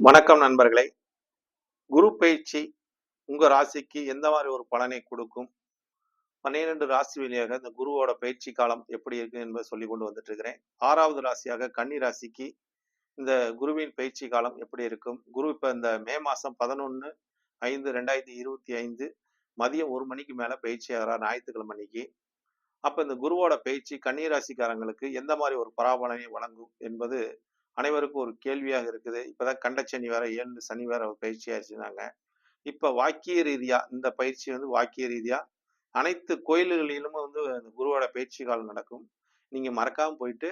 வணக்கம் நண்பர்களே. குரு பயிற்சி உங்க ராசிக்கு எந்த மாதிரி ஒரு பலனை கொடுக்கும்? 12 ராசி வழியாக இந்த குருவோட பயிற்சி காலம் எப்படி இருக்கு என்பதை சொல்லிக் கொண்டு வந்துட்டு இருக்கிறேன். 6வது ராசியாக கன்னி ராசிக்கு இந்த குருவின் பயிற்சி காலம் எப்படி இருக்கும்? குரு இப்ப இந்த மே மாசம் 11/5/2025 மதியம் 1 மணிக்கு மேல பயிற்சி ஆகிறார் ஞாயிற்றுக்கிழமை அன்னைக்கு. அப்ப இந்த குருவோட பயிற்சி கன்னி ராசிக்காரங்களுக்கு எந்த மாதிரி ஒரு பலாபலனை வழங்கும் என்பது அனைவருக்கும் ஒரு கேள்வியாக இருக்குது. இப்பதான் கண்டசனி வேற 7 சனி வேற பயிற்சி ஆயிடுச்சுனாங்க. இப்ப வாக்கிய ரீதியா இந்த பயிற்சி வாக்கிய ரீதியா அனைத்து கோயில்களிலும் இந்த குருவோட பயிற்சி காலம் நடக்கும். நீங்க மறக்காம போயிட்டு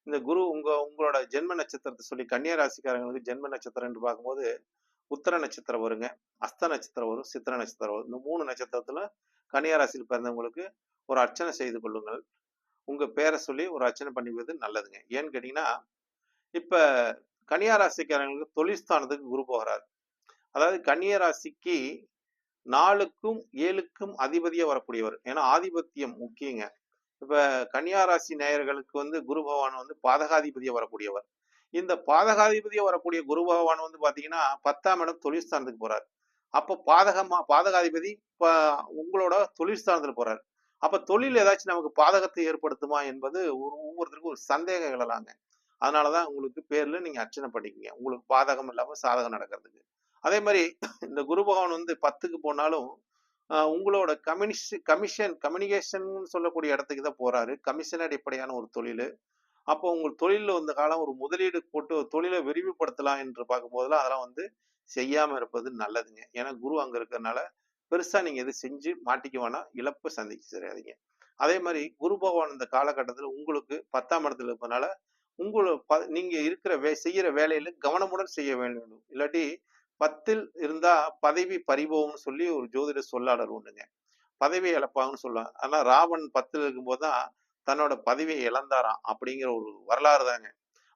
இந்த குரு உங்களோட ஜென்ம நட்சத்திரத்தை சொல்லி கன்னியா ராசிக்காரங்களுக்கு ஜென்ம நட்சத்திரம் என்று பார்க்கும்போது உத்தர நட்சத்திரம் வருங்க, அஸ்த நட்சத்திரம் வரும், சித்திர நட்சத்திரம் வரும். இந்த 3 நட்சத்திரத்துல கன்னியா ராசியில் பிறந்தவங்களுக்கு ஒரு அர்ச்சனை செய்து கொள்ளுங்கள். உங்க பேரை சொல்லி ஒரு அர்ச்சனை பண்ணிவது நல்லதுங்க. ஏன்னு கேட்டீங்கன்னா, இப்ப கன்னியா ராசிக்காரங்களுக்கு தொழில் ஸ்தானத்துக்கு குரு போகிறார். அதாவது கன்னியா ராசிக்கு 4க்கும் 7க்கும் அதிபதியா வரக்கூடியவர். ஏன்னா ஆதிபத்தியம் முக்கியங்க. இப்ப கன்னியா ராசி நேயர்களுக்கு குரு பகவான் பாதகாதிபதியா வரக்கூடியவர். இந்த பாதகாதிபதியா வரக்கூடிய குரு பகவான் பாத்தீங்கன்னா 10ஆம் இடம் தொழில் ஸ்தானத்துக்கு போறார். அப்போ பாதகாதிபதி உங்களோட தொழில் ஸ்தானத்துல போறார். அப்ப தொழில் ஏதாச்சும் நமக்கு பாதகத்தை ஏற்படுத்துமா என்பது ஒவ்வொருத்தருக்கும் ஒரு சந்தேகம் எழலாங்க. அதனாலதான் உங்களுக்கு பேர்ல நீங்க அர்ச்சனை பண்ணிக்கங்க, உங்களுக்கு பாதகம் இல்லாம சாதகம் நடக்கிறதுக்கு. அதே மாதிரி இந்த குரு பகவான் 10க்கு போனாலும் உங்களோட கம்யூனிகேஷன் சொல்லக்கூடிய இடத்துக்கு தான் போறாரு. கமிஷன் அடிப்படையான ஒரு தொழில். அப்போ உங்கள் தொழிலில் காலம் ஒரு முதலீடு போட்டு தொழிலை விரிவுபடுத்தலாம் என்று பார்க்கும் போதெல்லாம் அதெல்லாம் செய்யாம இருப்பது நல்லதுங்க. ஏன்னா குரு அங்க இருக்கிறதுனால பெருசா நீங்க எது செஞ்சு மாட்டிக்க வேணாம், இழப்பை சந்திக்க சரியாதீங்க. அதே மாதிரி குரு பகவான் இந்த காலகட்டத்தில் உங்களுக்கு 10ஆம் இடத்துல இருப்பதனால நீங்க இருக்கிற செய்யற வேலையில கவனமுடன் செய்ய வேண்டும். இல்லாட்டி 10ல் இருந்தா பதவி பறிபோகும்னு சொல்லி ஒரு ஜோதிட சொல்லாடல் உண்டுங்க. பதவியை இழப்பாங்கன்னு சொல்லுவாங்க. ஆனா ராவன் 10ல் இருக்கும்போது தான் தன்னோட பதவியை இழந்தாராம் அப்படிங்கிற ஒரு வரலாறு தாங்க.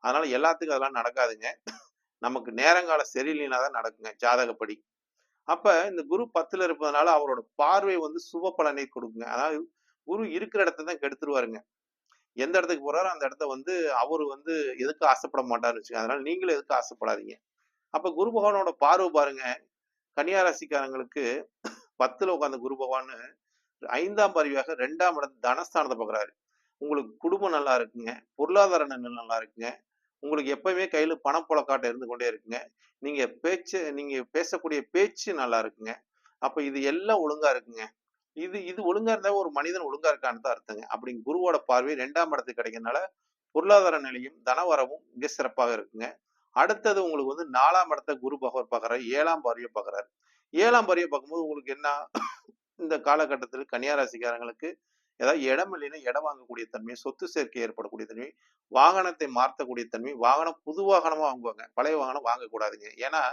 அதனால எல்லாத்துக்கும் அதெல்லாம் நடக்காதுங்க. நமக்கு நேரங்கால சரியில்லைனா தான் நடக்குங்க ஜாதகப்படி. அப்ப இந்த குரு 10ல் இருப்பதனால அவரோட பார்வை சுப பலனை கொடுக்குங்க. அதாவது குரு இருக்கிற இடத்த தான் கெடுத்துருவாருங்க. எந்த இடத்துக்கு போறாரோ அந்த இடத்த அவரு எதுக்கு ஆசைப்பட மாட்டாருன்னு வச்சுக்கோங்க. அதனால நீங்களும் எதுக்கு ஆசைப்படாதீங்க. அப்ப குரு பகவானோட பார்வை பாருங்க, கன்னியா ராசிக்காரங்களுக்கு 10ல உட்கார்ந்த குரு பகவான் 5ஆம் பார்வையாக 2ஆம் இடம் தனஸ்தானத்தை பார்க்குறாரு. உங்களுக்கு குடும்பம் நல்லா இருக்குங்க, பொருளாதார நிலை நல்லா இருக்குங்க, உங்களுக்கு எப்பவுமே கையில பணப்புழக்காட்டம் இருந்து கொண்டே இருக்குங்க, நீங்க பேசக்கூடிய பேச்சு நல்லா இருக்குங்க. அப்ப இது எல்லாம் ஒழுங்கா இருக்குங்க. இது ஒழுங்கா இருந்தா ஒரு மனிதன் ஒழுங்கா இருக்கான்னு தான் அர்த்தங்க. அப்படி குருவோட பார்வை 2ஆம் இடத்துக்கு கிடைக்கிறதுனால பொருளாதார நிலையும் தனவரவும் மிக சிறப்பாக இருக்குங்க. அடுத்தது உங்களுக்கு 4ஆம் இடத்தை குரு பகவான் பார்க்குறாரு, 7ஆம் பார்வையை பார்க்குறாரு. 7ஆம் பார்வையை பார்க்கும்போது உங்களுக்கு என்ன, இந்த காலகட்டத்தில் கன்னியா ராசிக்காரங்களுக்கு ஏதாவது இடம் இல்லைன்னா இடம் வாங்கக்கூடிய தன்மை, சொத்து சேர்க்கை ஏற்படக்கூடிய தன்மை, வாகனத்தை மாற்றக்கூடிய தன்மை, புது வாகனமா வாங்குவாங்க, பழைய வாகனம் வாங்கக்கூடாதுங்க. ஏன்னா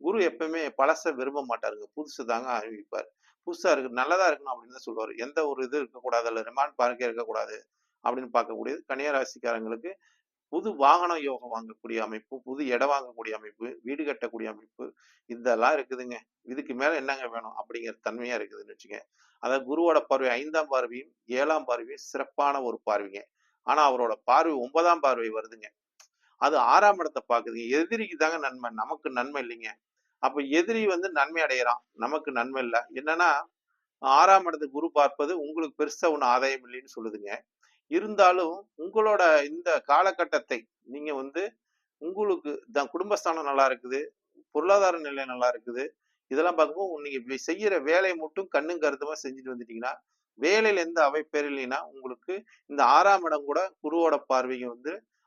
குரு எப்பவுமே பழச விரும்ப மாட்டாருங்க, புதுசு தாங்க அறிவிப்பார். புதுசா இருக்கு, நல்லதா இருக்கணும் அப்படின்னு தான் சொல்லுவாரு. எந்த ஒரு இது இருக்கக்கூடாது, அல்ல ரிமாண்ட் பார்க்க இருக்கக்கூடாது அப்படின்னு பார்க்கக்கூடியது கன்னியா ராசிக்காரங்களுக்கு புது வாகன யோகம் வாங்கக்கூடிய அமைப்பு, புது இடம் வாங்கக்கூடிய அமைப்பு, வீடு கட்டக்கூடிய அமைப்பு, இதெல்லாம் இருக்குதுங்க. இதுக்கு மேல என்னங்க வேணும் அப்படிங்கிற தன்மையா இருக்குதுன்னு வச்சுங்க. அதாவது குருவோட பார்வை 5ஆம் பார்வையும் 7ஆம் பார்வையும் சிறப்பான ஒரு பார்வைங்க. ஆனா அவரோட பார்வை 9ஆம் பார்வை வருதுங்க. அது 6ஆம் இடத்தை பாக்குதுங்க. எதிரிக்கு தாங்க நன்மை, நமக்கு நன்மை இல்லைங்க. அப்ப எதிரி நன்மை அடையறான், நமக்கு நன்மை இல்லை. என்னன்னா 6ஆம் இடத்தை குரு பார்ப்பது உங்களுக்கு பெருசா ஒன்றும் ஆதாயம் இல்லைன்னு சொல்லுதுங்க. இருந்தாலும் உங்களோட இந்த காலகட்டத்தை நீங்க உங்களுக்கு குடும்பஸ்தானம் நல்லா இருக்குது, பொருளாதார நிலை நல்லா இருக்குது, இதெல்லாம் பார்க்கும்போது நீங்க செய்யற வேலையை மட்டும் கண்ணும் கருத்துமா செஞ்சுட்டு வந்துட்டீங்கன்னா, வேலையில எந்த அவைப்பேர் இல்லைன்னா உங்களுக்கு இந்த 6ஆம் இடம் கூட குருவோட பார்வைங்க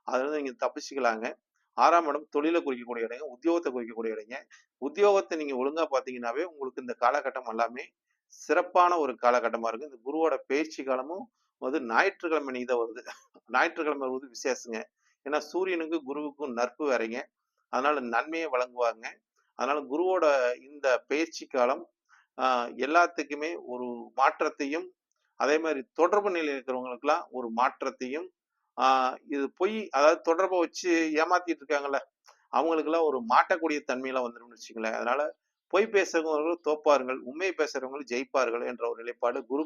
அதுல நீங்க தப்பிச்சுக்கலாங்க. 6ஆம் இடம் தொழிலை குறிக்கக்கூடிய இடங்க, உத்தியோகத்தை குறிக்கக்கூடிய இடங்க. உத்தியோகத்தை நீங்க ஒழுங்கா பாத்தீங்கன்னாவே உங்களுக்கு இந்த காலகட்டம் எல்லாமே சிறப்பான ஒரு காலகட்டமா இருக்கு. இந்த குருவோட பயிற்சி காலமும் ஞாயிற்றுக்கிழமை நீதான் வருது. ஞாயிற்றுக்கிழமை விசேஷங்க. ஏன்னா சூரியனுக்கும் குருவுக்கும் நட்பு வேறங்க. அதனால நன்மையை வழங்குவாங்க. அதனால குருவோட இந்த பயிற்சி காலம் எல்லாத்துக்குமே ஒரு மாற்றத்தையும், அதே மாதிரி தொடர்பு நிலையில் இருக்கிறவங்களுக்கெல்லாம் ஒரு மாற்றத்தையும், இது அதாவது தொடர்பை வச்சு ஏமாத்திட்டு இருக்காங்கல்ல, அவங்களுக்கெல்லாம் ஒரு மாட்டக்கூடிய தன்மையெல்லாம் வந்துடும் வச்சுங்களேன். அதனால பொய் பேசுறவர்கள் தோப்பார்கள், உண்மை பேசுறவங்க ஜெயிப்பார்கள் என்ற ஒரு நிலைப்பாடு குரு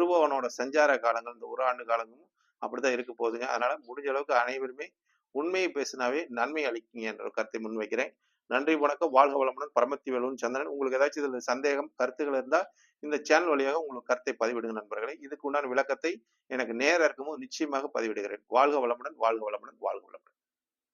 பகவானோட சஞ்சார காலங்கள் இந்த 1 ஆண்டு காலங்களும் அப்படித்தான் இருக்க போகுதுங்க. அதனால முடிஞ்ச அளவுக்கு அனைவருமே உண்மையை பேசினாவே நன்மை அளிக்குங்க என்ற ஒரு கருத்தை முன்வைக்கிறேன். நன்றி, வணக்கம். வாழ்க வளமுடன். பரமத்தி வேலுவும் சந்திரன். உங்களுக்கு ஏதாச்சும் இதுல சந்தேகம், கருத்துக்கள் இருந்தா இந்த சேனல் வழியாக உங்களுக்கு கருத்தை பதிவிடுங்க நண்பர்களே. இதுக்கு உண்டான விளக்கத்தை எனக்கு நேரம் இருக்கும்போது நிச்சயமாக பதிவிடுகிறேன். வாழ்க வளமுடன், வாழ்க வளமுடன், வாழ்க வளமுடன்.